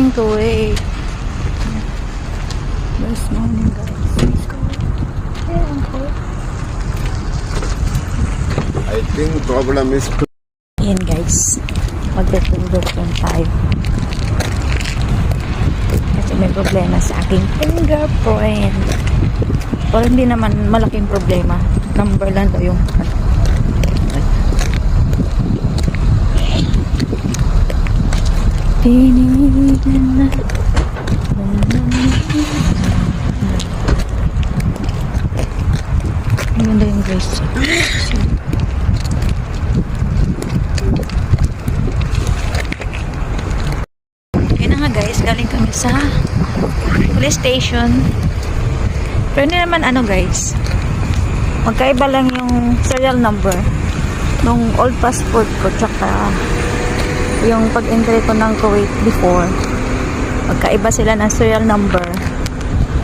in Kuwait. This morning, guys. Let's go. Yeah, in Kuwait. I think problem is Ayan, guys. Magpe-fingerprint tayo. Kasi may problema sa aking fingerprint. Pero hindi naman malaking problema. Number lang daw yung tinigan na. Ayan daw yung guys. Ayan na nga guys. Galing kami sa police station. Pero hindi naman ano guys. Magkaiba lang yung serial number nung old passport ko tsaka yung pag-entry ko ng Kuwait before. Magkaiba sila ng serial number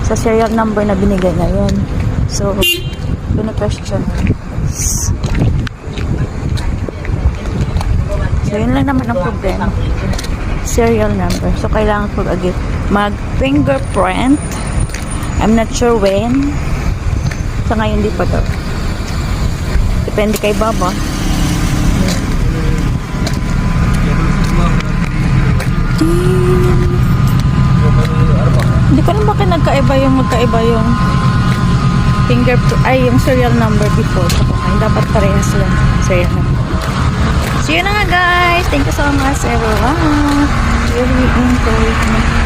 sa serial number na binigay ngayon. So, pina-question. So, yun lang naman ang problema. Serial number. So, kailangan ko agad mag-fingerprint. I'm not sure when. Sa ngayon, di pa daw. Depende kay Baba. Hindi ko na bakit magkaiba yung fingerprint, ay yung serial number before. So, dapat parehas lang serial number. So, yun na nga guys. Thank you so much everyone. Really enjoyed